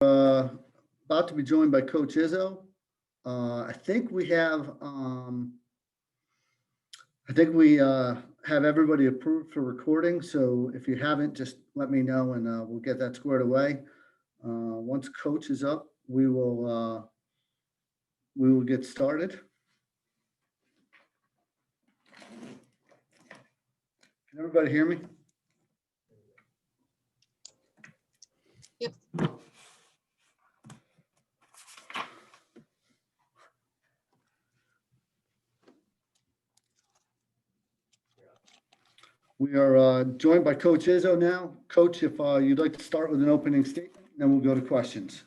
Uh, About to be joined by Coach Izzo. I think we have, have everybody approved for recording. So if you haven't, just let me know and we'll get that squared away. Once Coach is up, we will get started. Can everybody hear me? Yep. We are joined by Coach Izzo now. Coach, if you'd like to start with an opening statement, then we'll go to questions.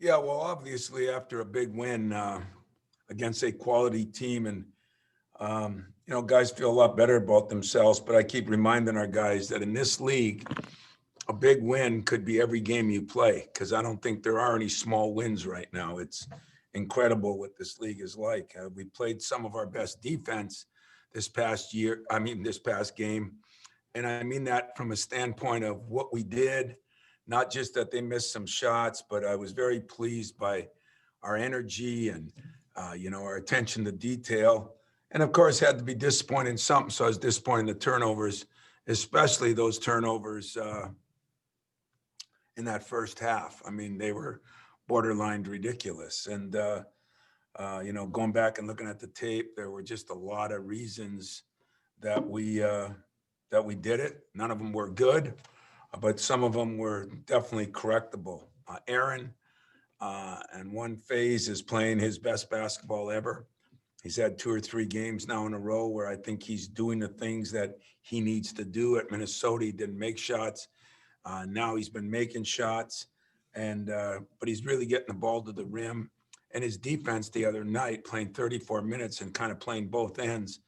Yeah, well, obviously after a big win against a quality team, and guys feel a lot better about themselves. But I keep reminding our guys that in this league, a big win could be every game you play, because I don't think there are any small wins right now. It's incredible what this league is like. We played some of our best defense this past game. And I mean that from a standpoint of what we did, not just that they missed some shots, but I was very pleased by our energy and, our attention to detail. And of course, had to be disappointed in something. So I was disappointed in the turnovers, especially those turnovers in that first half. I mean, they were borderline ridiculous. And, going back and looking at the tape, there were just a lot of reasons that we did it. None of them were good, but some of them were definitely correctable. Aaron, in one phase, is playing his best basketball ever. He's had 2 or 3 games now in a row where I think he's doing the things that he needs to do. At Minnesota, he didn't make shots. Now he's been making shots, but he's really getting the ball to the rim. And his defense the other night, playing 34 minutes and kind of playing both ends,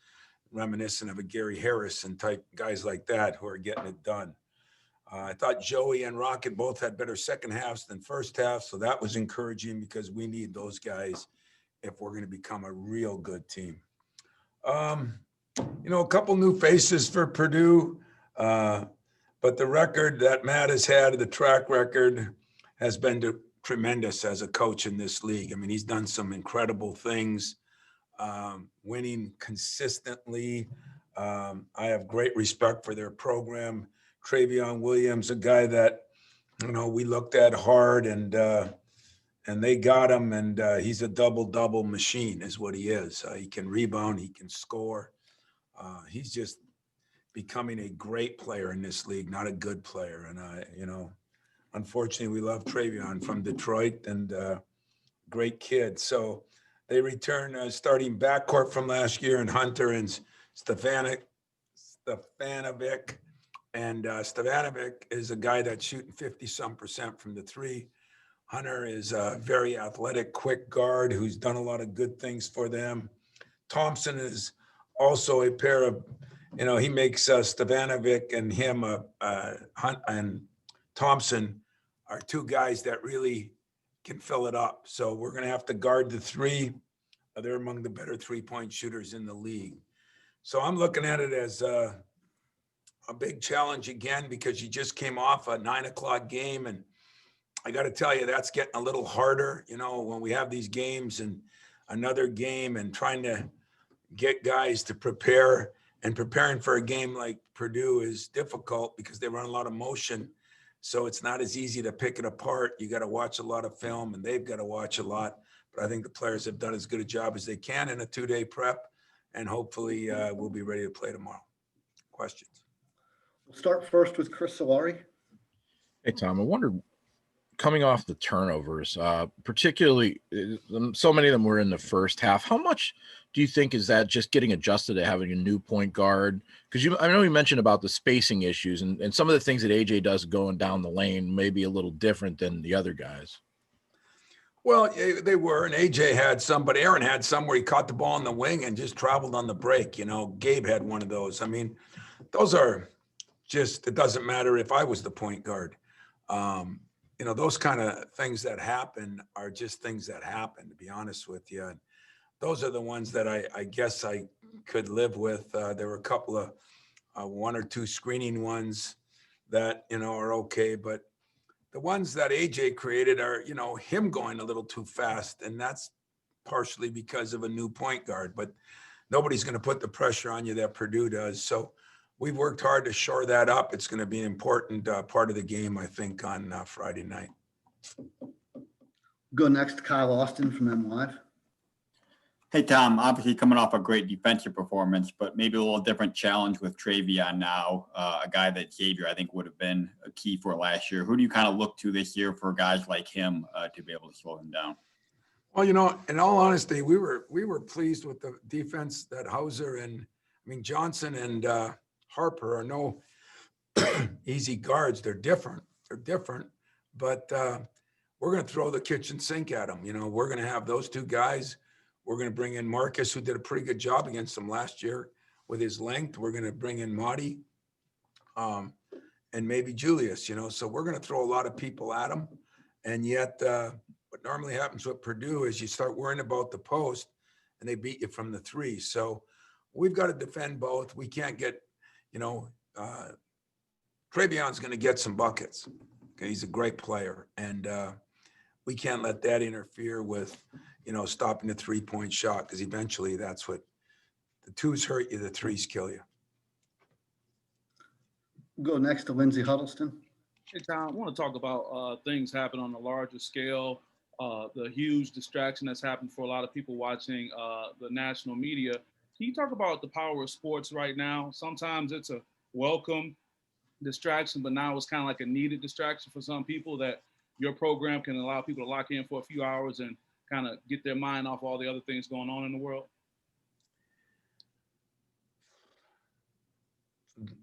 reminiscent of a Gary Harrison type guys like that who are getting it done. I thought Joey and Rocket both had better second halves than first half, so that was encouraging because we need those guys if we're going to become a real good team. A couple new faces for Purdue, but the record that Matt has had, the track record, has been tremendous as a coach in this league. I mean, he's done some incredible things. Winning consistently. I have great respect for their program. Trayon Williams, a guy that, we looked at hard and they got him, and he's a double-double machine is what he is. He can rebound, he can score. He's just becoming a great player in this league, not a good player. And, unfortunately, we love Trayon from Detroit, and great kid. So they return starting backcourt from last year, and Hunter and Stefanovic. And Stefanovic is a guy that's shooting 50-some% from the three. Hunter is a very athletic, quick guard who's done a lot of good things for them. Thompson is also a pair of, he makes Stefanovic and him, Hunt and Thompson are 2 guys that really can fill it up. So we're going to have to guard the 3. They're among the better 3-point shooters in the league. So I'm looking at it as a big challenge again, because you just came off a 9:00 game. And I got to tell you, that's getting a little harder, when we have these games and another game, and trying to get guys to prepare, and preparing for a game like Purdue is difficult because they run a lot of motion. So it's not as easy to pick it apart. You got to watch a lot of film, and they've got to watch a lot. But I think the players have done as good a job as they can in a 2-day prep, and hopefully we'll be ready to play tomorrow. Questions? We'll start first with Chris Solari. Hey, Tom, I wondered, coming off the turnovers, particularly so many of them were in the first half, how much do you think is that just getting adjusted to having a new point guard? Because I know you mentioned about the spacing issues, and some of the things that AJ does going down the lane may be a little different than the other guys. Well, they were, and AJ had some, but Aaron had some where he caught the ball in the wing and just traveled on the break. Gabe had one of those. I mean, those are just, it doesn't matter if I was the point guard. Those kind of things that happen are just things that happen, to be honest with you. And those are the ones that I guess I could live with. There were a couple of 1 or 2 screening ones that, are okay, but the ones that AJ created are, you know, him going a little too fast. And that's partially because of a new point guard, but nobody's going to put the pressure on you that Purdue does. So we've worked hard to shore that up. It's going to be an important part of the game, I think, on Friday night. Go next, Kyle Austin from M Live. Hey, Tom, obviously coming off a great defensive performance, but maybe a little different challenge with Trayon now, a guy that Xavier, I think, would have been a key for last year. Who do you kind of look to this year for guys like him to be able to slow him down? Well, you know, in all honesty, we were pleased with the defense that Hauser and, I mean, Johnson and Harper are no easy guards. They're different, but we're going to throw the kitchen sink at them. You know, we're going to have those two guys. We're going to bring in Marcus, who did a pretty good job against them last year with his length. We're going to bring in Marty and maybe Julius, you know, so we're going to throw a lot of people at them. And yet what normally happens with Purdue is you start worrying about the post and they beat you from the three. So we've got to defend both. We can't get, you know, Trayon's going to get some buckets. Okay, he's a great player. And we can't let that interfere with, you know, stopping the 3-point shot, because eventually that's what the twos hurt you, the threes kill you. Go next to Lindsey Huddleston. Hey, Tom, I want to talk about things happen on a larger scale, the huge distraction that's happened for a lot of people watching the national media. Can you talk about the power of sports right now? Sometimes it's a welcome distraction, but now it's kind of like a needed distraction for some people, that your program can allow people to lock in for a few hours and kind of get their mind off all the other things going on in the world?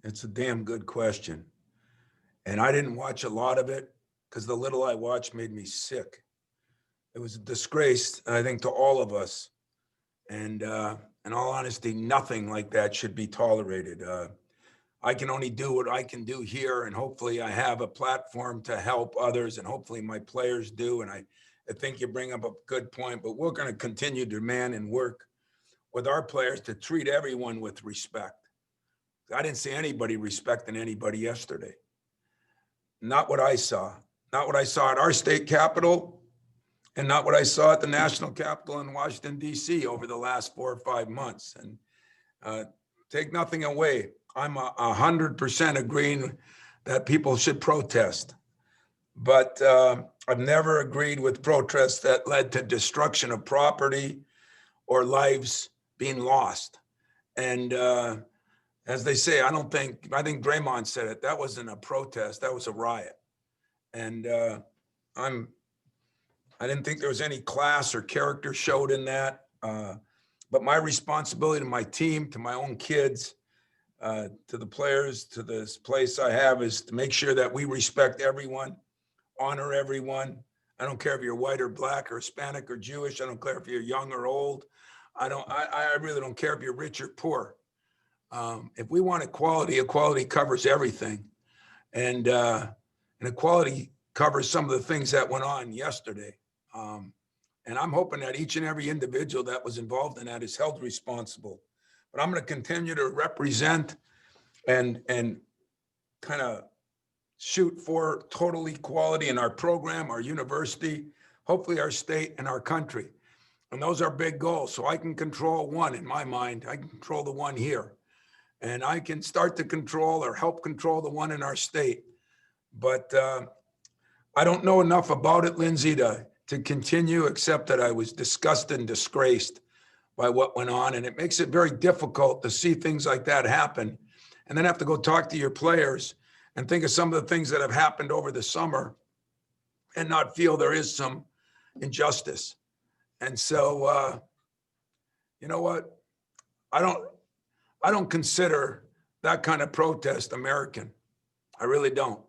It's a damn good question. And I didn't watch a lot of it because the little I watched made me sick. It was a disgrace, I think, to all of us. And in all honesty, nothing like that should be tolerated. I can only do what I can do here, and hopefully I have a platform to help others, and hopefully my players do. And I think you bring up a good point, but we're going to continue to demand and work with our players to treat everyone with respect. I didn't see anybody respecting anybody yesterday. Not what I saw. Not what I saw at our state capitol, and not what I saw at the national capitol in Washington, D.C. over the last 4 or 5 months. And take nothing away. I'm 100% agreeing that people should protest. But I've never agreed with protests that led to destruction of property or lives being lost. And as they say, I think Draymond said it, that wasn't a protest, that was a riot. And I didn't think there was any class or character showed in that. But my responsibility to my team, to my own kids, to the players, to this place I have, is to make sure that we respect everyone, honor everyone. I don't care if you're white or black or Hispanic or Jewish. I don't care if you're young or old. I really don't care if you're rich or poor. If we want equality, equality covers everything. And equality covers some of the things that went on yesterday. And I'm hoping that each and every individual that was involved in that is held responsible. But I'm going to continue to represent and kind of shoot for total equality in our program, our university, hopefully our state and our country. And those are big goals. So I can control one in my mind. I can control the one here. And I can start to control or help control the one in our state. But I don't know enough about it, Lindsay, to continue, except that I was disgusted and disgraced by what went on. And it makes it very difficult to see things like that happen and then have to go talk to your players and think of some of the things that have happened over the summer and not feel there is some injustice. And so, you know what? I don't consider that kind of protest American. I really don't.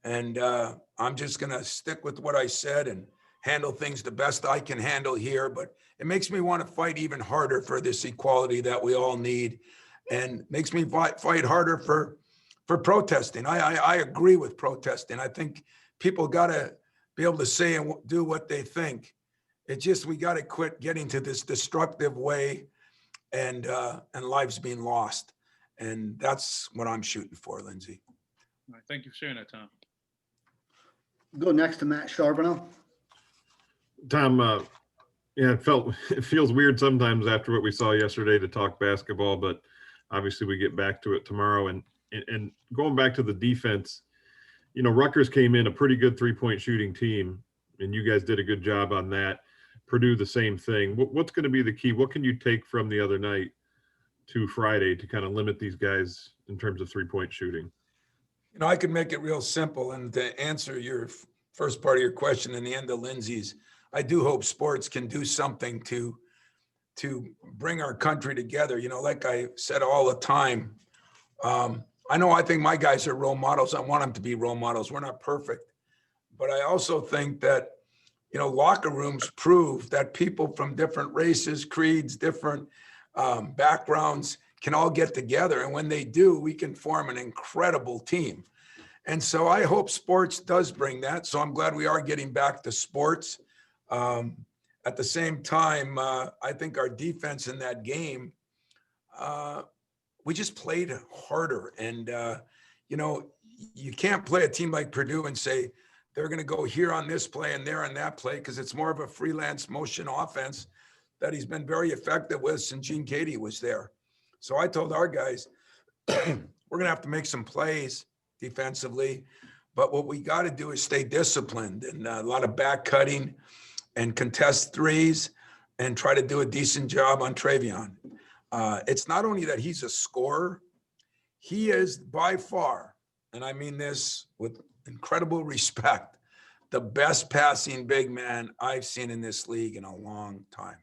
And I'm just going to stick with what I said and handle things the best I can handle here. But it makes me want to fight even harder for this equality that we all need, and makes me fight harder for protesting. I agree with protesting. I think people got to be able to say and do what they think. It's just, we got to quit getting to this destructive way and lives being lost. And that's what I'm shooting for, Lindsay. All right, thank you for sharing that, Tom. Go next to Matt Charbonneau. Tom, yeah, it feels weird sometimes after what we saw yesterday to talk basketball, but obviously we get back to it tomorrow. And going back to the defense, you know, Rutgers came in a pretty good 3-point shooting team, and you guys did a good job on that. Purdue, the same thing. What's going to be the key? What can you take from the other night to Friday to kind of limit these guys in terms of 3-point shooting? You know, I could make it real simple. And to answer your first part of your question and the end of Lindsay's, I do hope sports can do something to bring our country together. You know, like I said all the time, I think my guys are role models. I want them to be role models. We're not perfect. But I also think that, you know, locker rooms prove that people from different races, creeds, different backgrounds can all get together. And when they do, we can form an incredible team. And so I hope sports does bring that. So I'm glad we are getting back to sports. At the same time, I think our defense in that game, we just played harder. And, you know, you can't play a team like Purdue and say they're going to go here on this play and there on that play, because it's more of a freelance motion offense that he's been very effective with since Gene Katie was there. So I told our guys, we're going to have to make some plays defensively, but what we got to do is stay disciplined and a lot of back cutting and contest threes and try to do a decent job on Trayon. It's not only that he's a scorer, he is by far, and I mean this with incredible respect, the best passing big man I've seen in this league in a long time.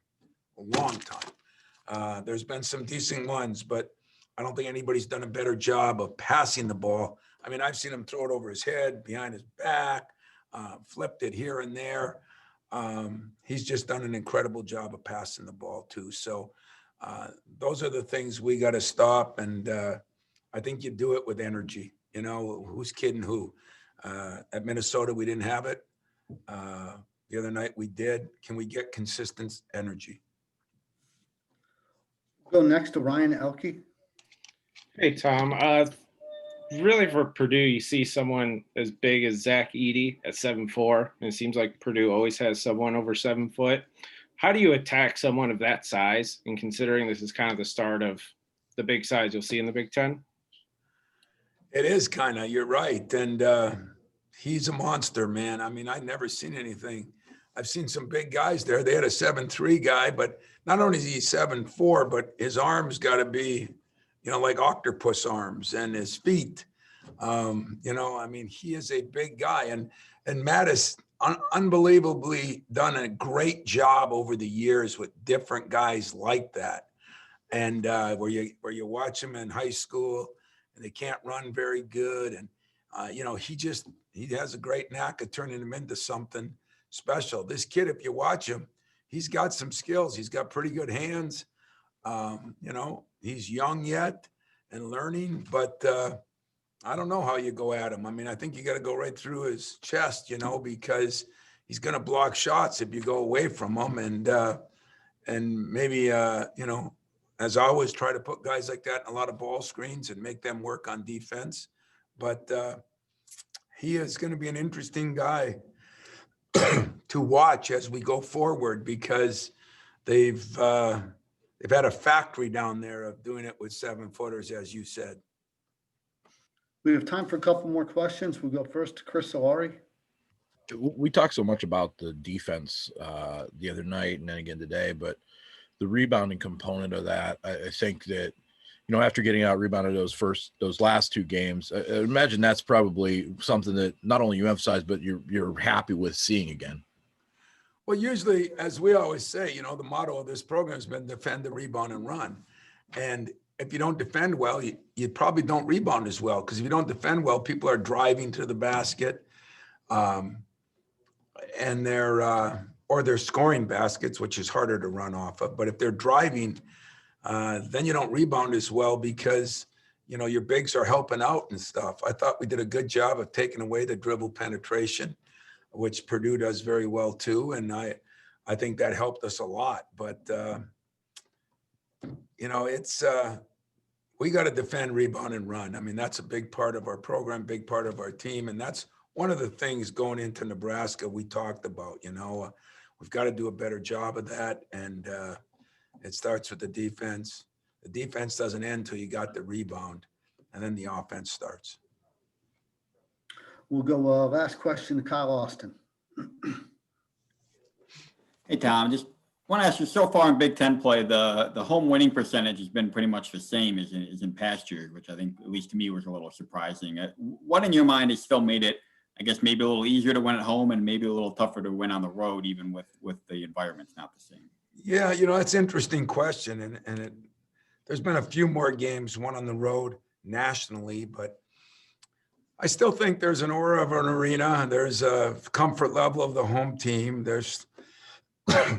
There's been some decent ones, but I don't think anybody's done a better job of passing the ball. I mean, I've seen him throw it over his head, behind his back, flipped it here and there. He's just done an incredible job of passing the ball too. So those are the things we got to stop. And I think you do it with energy. You know, who's kidding who? At Minnesota, we didn't have it. The other night we did. Can we get consistent energy? Go next to Ryan Elke. Hey, Tom. Really for Purdue, you see someone as big as Zac Eifert at 7'4", and it seems like Purdue always has someone over 7 foot. How do you attack someone of that size, and considering this is kind of the start of the big size you'll see in the Big Ten? It is kind of, you're right. And he's a monster, man. I mean, I've never seen anything. I've seen some big guys there. They had a 7'3" guy, but not only is he 7'4", but his arms got to be, you know, like octopus arms, and his feet. You know, I mean, he is a big guy, and Matt has unbelievably done a great job over the years with different guys like that. And where you watch them in high school and they can't run very good, and you know, he has a great knack of turning them into something special. This kid, if you watch him, he's got some skills. He's got pretty good hands. You know, he's young yet and learning, but I don't know how you go at him. I mean, I think you got to go right through his chest, you know, because he's going to block shots if you go away from him. And maybe, you know, as I always try to put guys like that in a lot of ball screens and make them work on defense. But he is going to be an interesting guy to watch as we go forward, because they've had a factory down there of doing it with 7-footers, as you said. We have time for a couple more questions. We'll go first to Chris Solari. We talked so much about the defense the other night and then again today, but the rebounding component of that, I think that, you know, after getting out rebounded those last 2 games, I imagine that's probably something that not only you emphasize, but you're happy with seeing again. Well, usually, as we always say, you know, the motto of this program has been defend, the rebound, and run. And if you don't defend well, you probably don't rebound as well, because if you don't defend well, people are driving to the basket, and they're scoring baskets, which is harder to run off of. But if they're driving, then you don't rebound as well, because, you know, your bigs are helping out and stuff. I thought we did a good job of taking away the dribble penetration, which Purdue does very well too. And I think that helped us a lot. But, you know, it's we got to defend, rebound, and run. I mean, that's a big part of our program, big part of our team. And that's one of the things going into Nebraska we talked about, we've got to do a better job of that. And it starts with the defense. The defense doesn't end until you got the rebound, and then the offense starts. We'll go last question to Kyle Austin. Hey, Tom, just want to ask you, so far in Big Ten play, the home winning percentage has been pretty much the same as in past years, which I think, at least to me, was a little surprising. What in your mind has still made it, I guess, maybe a little easier to win at home and maybe a little tougher to win on the road, even with the environment's not the same? Yeah, that's an interesting question. And there's been a few more games won on the road nationally, but I still think there's an aura of an arena. There's a comfort level of the home team. There's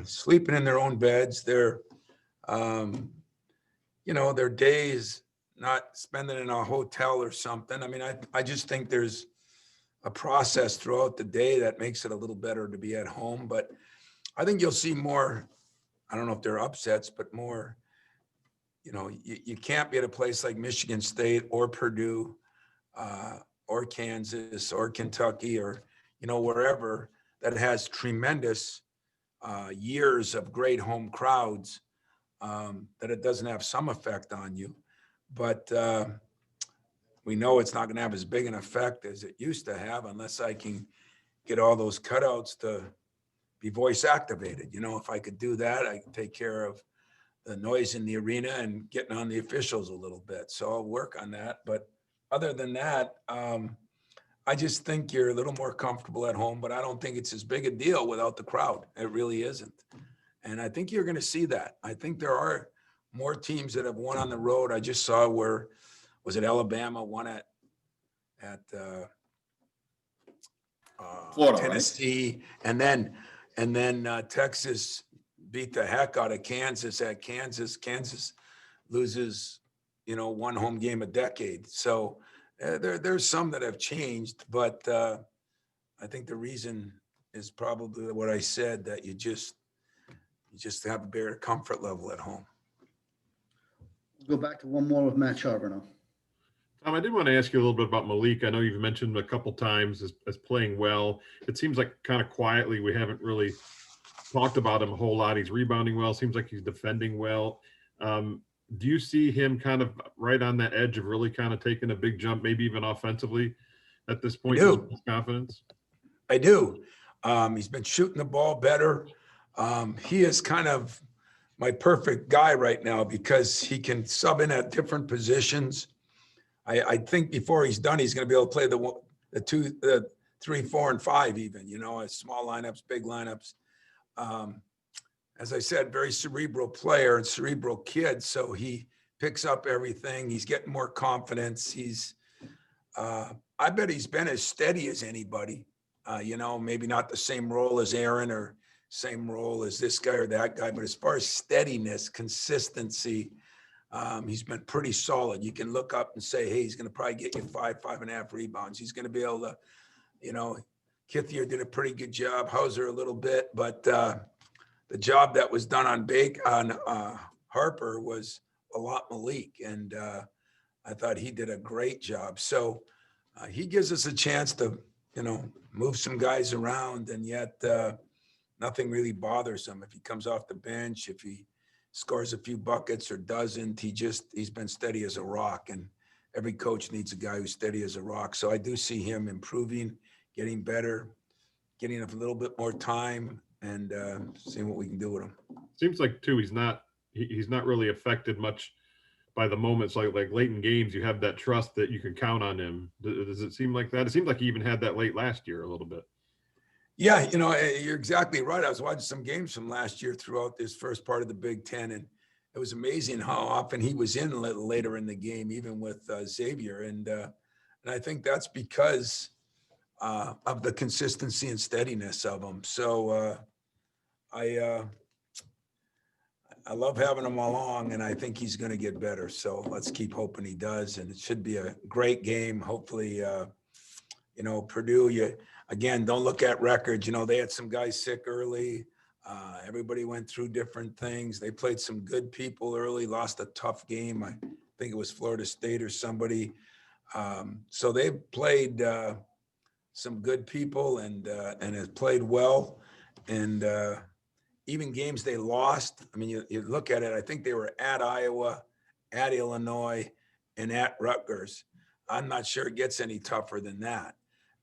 sleeping in their own beds. Their days not spending in a hotel or something. I mean, I just think there's a process throughout the day that makes it a little better to be at home. But I think you'll see more, I don't know if they're upsets, but more, you can't be at a place like Michigan State or Purdue or Kansas or Kentucky or, wherever that has tremendous years of great home crowds, that it doesn't have some effect on you. But we know it's not going to have as big an effect as it used to have unless I can get all those cutouts to be voice activated. If I could do that, I could take care of the noise in the arena and getting on the officials a little bit. So I'll work on that. But other than that, I just think you're a little more comfortable at home, but I don't think it's as big a deal without the crowd. It really isn't. And I think you're going to see that. I think there are more teams that have won on the road. I just saw where, was it Alabama won at Florida, Tennessee, right? and then Texas beat the heck out of Kansas at Kansas. Kansas loses, one home game a decade. So there's some that have changed, but I think the reason is probably what I said, that you just have a better comfort level at home. We'll go back to one more with Matt Charbonneau. Tom, I did want to ask you a little bit about Malik. I know you've mentioned him a couple times as playing well. It seems like kind of quietly we haven't really talked about him a whole lot. He's rebounding well. Seems like he's defending well. Do you see him kind of right on that edge of really kind of taking a big jump, maybe even offensively at this point? His confidence? I do. He's been shooting the ball better. He is kind of my perfect guy right now because he can sub in at different positions. I think before he's done, he's going to be able to play the 2, 3, 4, and 5 even, small lineups, big lineups. As I said, very cerebral player and cerebral kid. So he picks up everything. He's getting more confidence. I bet he's been as steady as anybody, maybe not the same role as Aaron or same role as this guy or that guy, but as far as steadiness, consistency, he's been pretty solid. You can look up and say, hey, he's going to probably get you 5.5 rebounds. He's going to be able to, Kithier did a pretty good job, Hauser a little bit, but the job that was done on Harper was a lot Malik, and I thought he did a great job. So he gives us a chance to, move some guys around, and yet nothing really bothers him. If he comes off the bench, if he scores a few buckets or doesn't, he's been steady as a rock, and every coach needs a guy who's steady as a rock. So I do see him improving, getting better, getting a little bit more time, and seeing what we can do with him. Seems like too, he's not really affected much by the moments like late in games. You have that trust that you can count on him. Does it seem like that? It seemed like he even had that late last year a little bit. Yeah, you're exactly right. I was watching some games from last year throughout this first part of the Big Ten, and it was amazing how often he was in a little later in the game, even with Xavier. And I think that's because of the consistency and steadiness of him. So I love having him along, and I think he's going to get better. So let's keep hoping he does, and it should be a great game. Hopefully, Purdue, again, don't look at records. They had some guys sick early. Everybody went through different things. They played some good people early, lost a tough game. I think it was Florida State or somebody. So they've played some good people and has played well. And even games they lost, I mean, you look at it, I think they were at Iowa, at Illinois, and at Rutgers. I'm not sure it gets any tougher than that.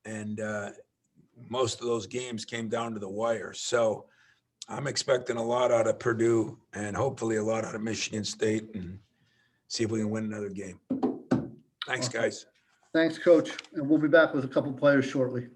And most of those games came down to the wire. So I'm expecting a lot out of Purdue and hopefully a lot out of Michigan State, and see if we can win another game. Thanks, Awesome. guys. Thanks, Coach. And we'll be back with a couple players shortly.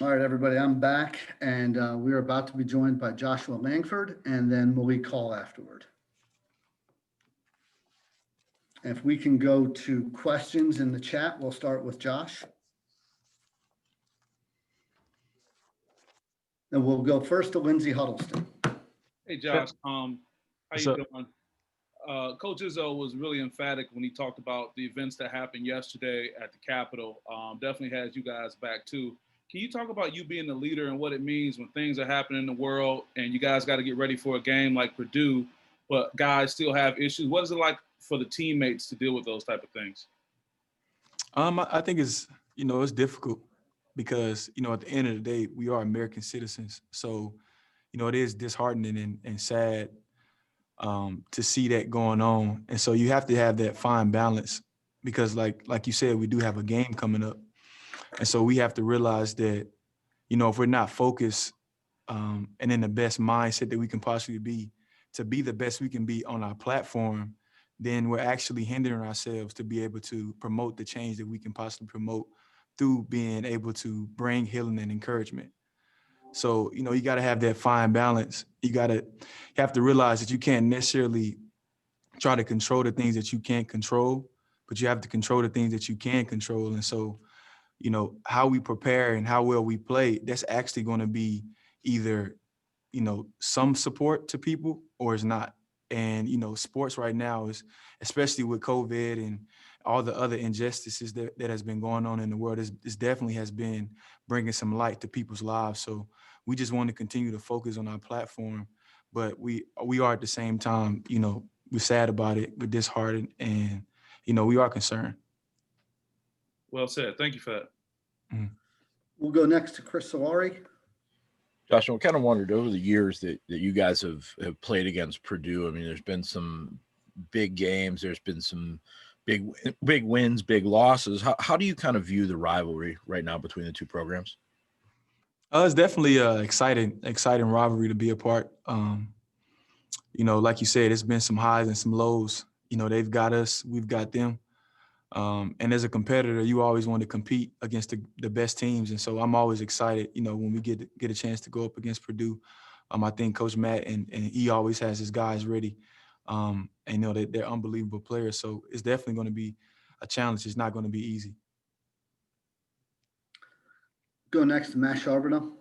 All right, everybody, I'm back, and we're about to be joined by Joshua Langford and then Malik Hall afterward. If we can go to questions in the chat, we'll start with Josh. And we'll go first to Lindsey Huddleston. Hey, Josh. How What's you up? doing? Coach Izzo was really emphatic when he talked about the events that happened yesterday at the Capitol. Definitely has you guys back too. Can you talk about you being the leader and what it means when things are happening in the world and you guys got to get ready for a game like Purdue, but guys still have issues? What is it like for the teammates to deal with those type of things? I think it's difficult because, at the end of the day, we are American citizens. So, it is disheartening and sad to see that going on. And so you have to have that fine balance because like you said, we do have a game coming up. And so we have to realize that, if we're not focused and in the best mindset that we can possibly be, to be the best we can be on our platform, then we're actually hindering ourselves to be able to promote the change that we can possibly promote through being able to bring healing and encouragement. So, you got to have that fine balance. You have to realize that you can't necessarily try to control the things that you can't control, but you have to control the things that you can control. And so, how we prepare and how well we play, that's actually going to be either, some support to people or it's not. And, sports right now is, especially with COVID and all the other injustices that has been going on in the world, is definitely has been bringing some light to people's lives. So we just want to continue to focus on our platform, but we are at the same time, we're sad about it, we're disheartened, and, we are concerned. Well said. Thank you for that. We'll go next to Chris Solari. Josh, I kind of wondered over the years that you guys have played against Purdue. I mean, there's been some big games. There's been some big wins, big losses. How do you kind of view the rivalry right now between the two programs? It's definitely an exciting rivalry to be a part. Like you said, it's been some highs and some lows. They've got us, we've got them. And as a competitor, you always want to compete against the best teams. And so I'm always excited, when we get a chance to go up against Purdue. I think Coach Matt and he always has his guys ready. And they're unbelievable players. So it's definitely going to be a challenge. It's not going to be easy. Go next to Matt Charbonneau.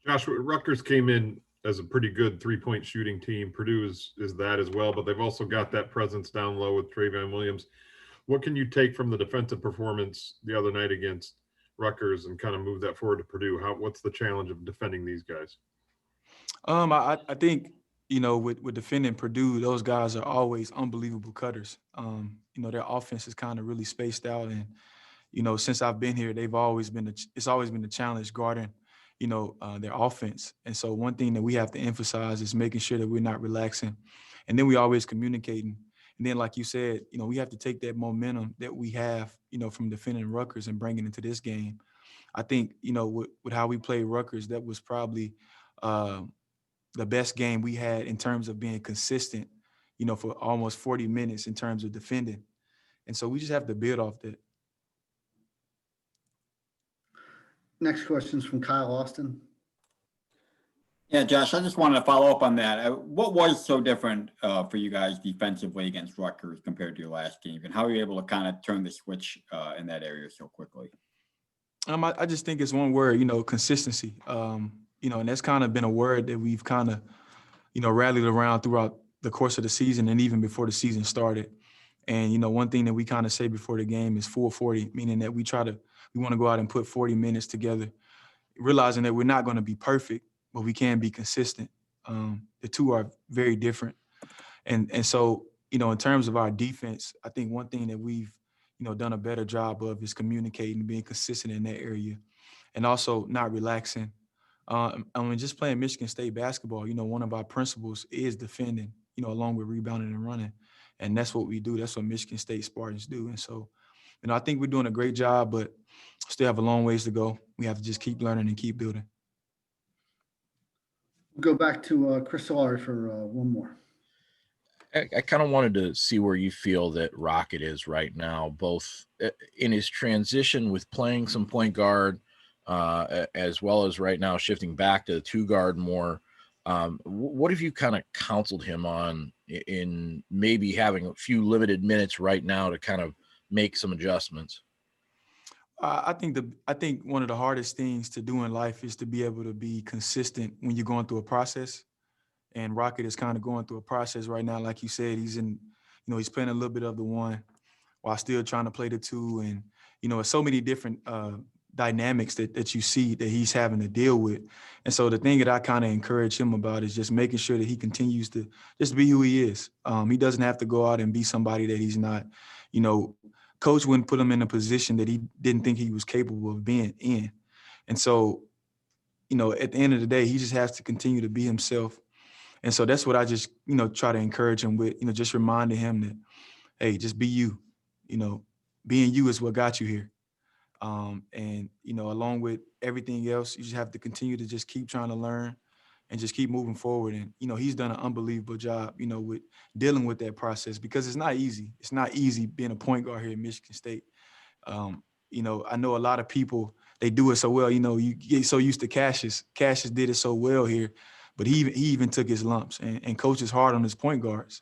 Josh, Rutgers came in as a pretty good 3-point shooting team. Purdue is that as well, but they've also got that presence down low with Trayon Williams. What can you take from the defensive performance the other night against Rutgers and kind of move that forward to Purdue? What's the challenge of defending these guys? I think, with defending Purdue, those guys are always unbelievable cutters. Their offense is kind of really spaced out. And, since I've been here, it's always been a challenge guarding, their offense. And so one thing that we have to emphasize is making sure that we're not relaxing. And then we always communicating. And then, like you said, we have to take that momentum that we have, from defending Rutgers and bring it into this game. I think, with how we played Rutgers, that was probably the best game we had in terms of being consistent, for almost 40 minutes in terms of defending. And so we just have to build off that. Next question is from Kyle Austin. Yeah, Josh, I just wanted to follow up on that. What was so different for you guys defensively against Rutgers compared to your last game? And how were you able to kind of turn the switch in that area so quickly? I just think it's one word, consistency. And that's kind of been a word that we've kind of, rallied around throughout the course of the season and even before the season started. And, one thing that we kind of say before the game is 440, meaning that we want to go out and put 40 minutes together, realizing that we're not going to be perfect, but we can be consistent. The two are very different. And so, in terms of our defense, I think one thing that we've, done a better job of is communicating, being consistent in that area, and also not relaxing. Just playing Michigan State basketball, one of our principles is defending, along with rebounding and running. And that's what we do. That's what Michigan State Spartans do. And so, I think we're doing a great job, but still have a long ways to go. We have to just keep learning and keep building. We'll go back to Chris Solari for one more. I kind of wanted to see where you feel that Rocket is right now, both in his transition with playing some point guard, as well as right now shifting back to the 2 guard more. What have you kind of counseled him on in maybe having a few limited minutes right now to kind of make some adjustments? I think one of the hardest things to do in life is to be able to be consistent when you're going through a process. And Rocket is kind of going through a process right now. Like you said, he's playing a little bit of the 1 while still trying to play the 2. And, it's so many different dynamics that you see that he's having to deal with. And so the thing that I kind of encourage him about is just making sure that he continues to just be who he is. He doesn't have to go out and be somebody that he's not. Coach wouldn't put him in a position that he didn't think he was capable of being in. And so, at the end of the day, he just has to continue to be himself. And so that's what I just, try to encourage him with, just reminding him that, hey, just be you. Being you is what got you here. And, along with everything else, you just have to continue to just keep trying to learn and just keep moving forward. And, he's done an unbelievable job, with dealing with that process, because it's not easy. It's not easy being a point guard here at Michigan State. I know a lot of people, they do it so well. You get so used to Cassius. Cassius did it so well here, but he even took his lumps, and coach is hard on his point guards.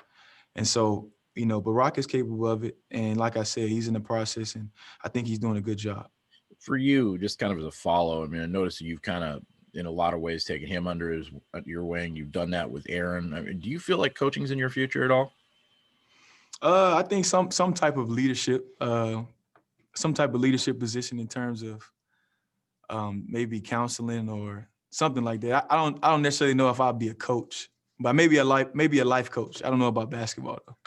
And so, but Rock is capable of it. And like I said, he's in the process, and I think he's doing a good job. For you, just kind of as a follow, I mean, I noticed that you've kind of, in a lot of ways, taken him under your wing. You've done that with Aaron. I mean, do you feel like coaching's in your future at all? I think some type of leadership, position in terms of maybe counseling or something like that. I don't necessarily know if I'll be a coach, but maybe a life coach. I don't know about basketball though.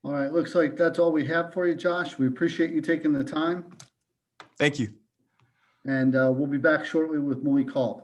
All right, looks like that's all we have for you, Josh. We appreciate you taking the time, Thank you. and we'll be back shortly with Malik Hall.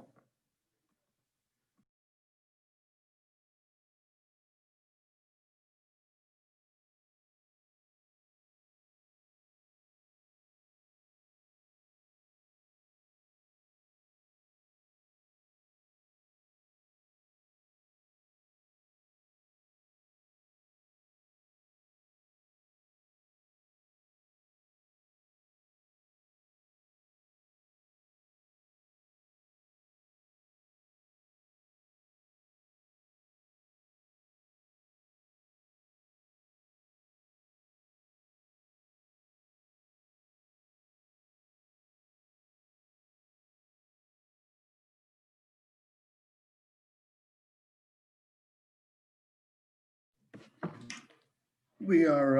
We are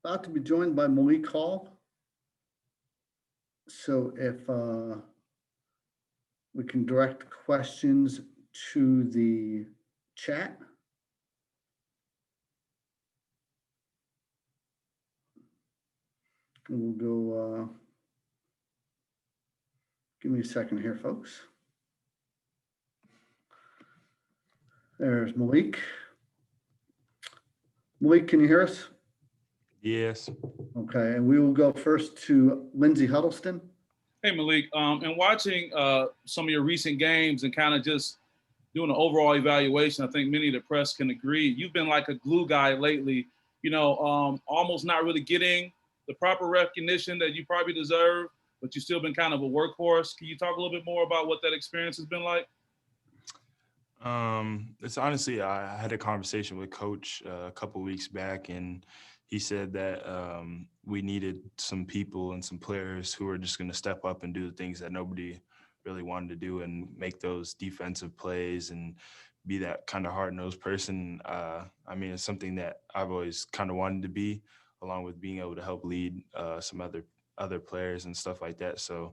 about to be joined by Malik Hall. So if we can direct questions to the chat. We'll go, give me a second here, folks. There's Malik. Malik, can you hear us? Yes. Okay, and we will go first to Lindsey Huddleston. Hey, Malik, and watching some of your recent games and kind of just doing an overall evaluation, I think many of the press can agree. You've been like a glue guy lately, almost not really getting the proper recognition that you probably deserve, but you've still been kind of a workhorse. Can you talk a little bit more about what that experience has been like? It's honestly, I had a conversation with Coach a couple weeks back, and he said that we needed some people and some players who were just going to step up and do the things that nobody really wanted to do and make those defensive plays and be that kind of hard-nosed person. I mean, it's something that I've always kind of wanted to be, along with being able to help lead some other players and stuff like that. So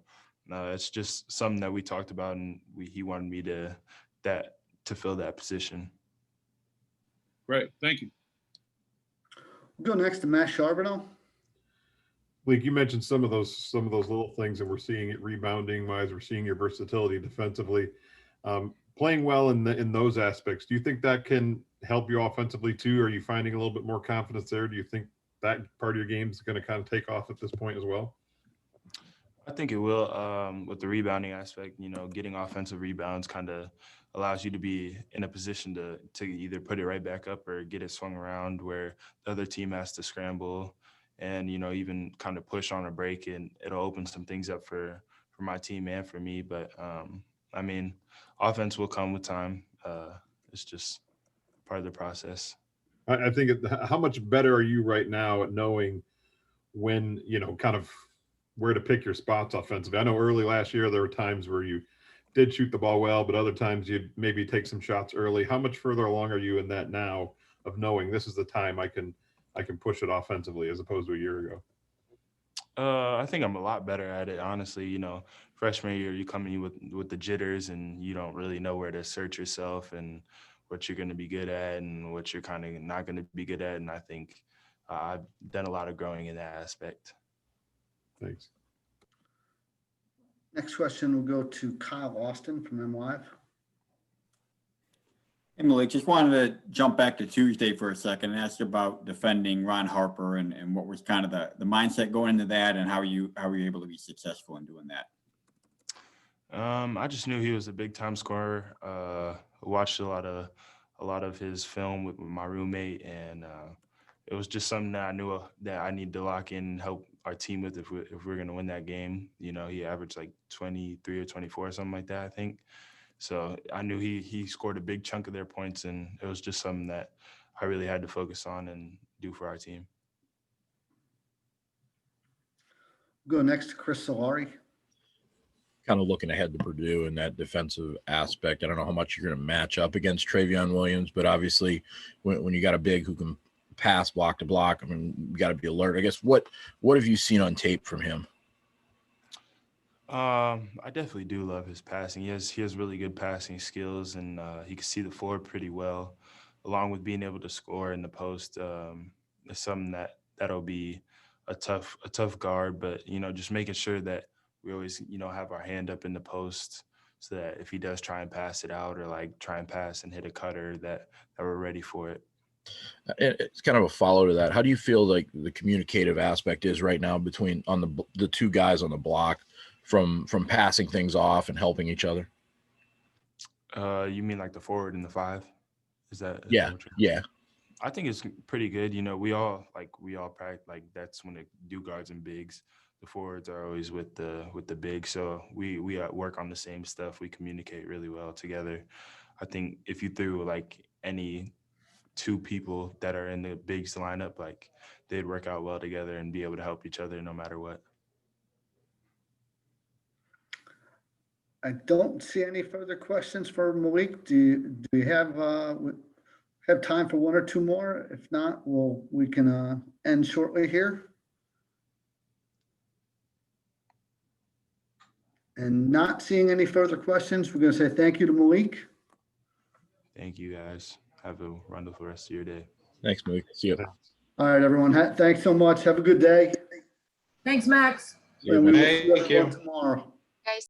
it's just something that we talked about, and he wanted me to fill that position. Great, thank you. We'll go next to Matt Charbonneau. Like you mentioned some of those little things, and we're seeing it rebounding wise. We're seeing your versatility defensively, playing well in those aspects. Do you think that can help you offensively too? Are you finding a little bit more confidence there? Do you think that part of your game is going to kind of take off at this point as well? I think it will. With the rebounding aspect, getting offensive rebounds kind of allows you to be in a position to either put it right back up or get it swung around where the other team has to scramble and, you know, even kind of push on a break, and it'll open some things up for my team and for me. But I mean, offense will come with time. It's just part of the process. I think how much better are you right now at knowing when, you know, kind of where to pick your spots offensively? I know early last year there were times where you did shoot the ball well, but other times you'd maybe take some shots early. How much further along are you in that now of knowing this is the time I can push it offensively as opposed to a year ago? I think I'm a lot better at it, honestly. You know, freshman year, you come in with the jitters, and you don't really know where to search yourself and what you're going to be good at and what you're kind of not going to be good at. And I think I've done a lot of growing in that aspect. Thanks. Next question will go to Kyle Austin from M Live. Hey, Malik, just wanted to jump back to Tuesday for a second and ask you about defending Ron Harper and what was kind of the mindset going into that, and how you were able to be successful in doing that. I just knew he was a big time scorer. Watched a lot of his film with my roommate, and it was just something that I knew that I needed to lock in and help our team with if we're going to win that game. You know, he averaged like 23 or 24 or something like that, I think. So I knew he scored a big chunk of their points, and it was just something that I really had to focus on and do for our team. Go next to Chris Solari. Kind of looking ahead to Purdue in that defensive aspect. I don't know how much you're going to match up against Trayon Williams, but obviously when you got a big who can pass block to block, I mean, you got to be alert. I guess what have you seen on tape from him? I definitely do love his passing. He has really good passing skills, and he can see the floor pretty well, along with being able to score in the post. It's something that'll be a tough guard, but, you know, just making sure that we always, you know, have our hand up in the post so that if he does try and pass it out, or like try and pass and hit a cutter, that we're ready for it. It's kind of a follow to that. How do you feel like the communicative aspect is right now between on the two guys on the block, from passing things off and helping each other? You mean like the forward and the five? Is that Yeah. what you're- Yeah. I think it's pretty good. You know, we all practice, like, that's when they do guards and bigs. The forwards are always with the big. So we work on the same stuff. We communicate really well together. I think if you threw like any two people that are in the bigs lineup, like, they'd work out well together and be able to help each other no matter what. I don't see any further questions for Malik. Do you have time for one or two more? If not, we can end shortly here. And not seeing any further questions, we're going to say thank you to Malik. Thank you, guys. Have a wonderful rest of your day. Thanks, Malik. See you. All right, everyone. Thanks so much. Have a good day. Thanks, Max. See you, And we will man. see Thank you. everyone tomorrow.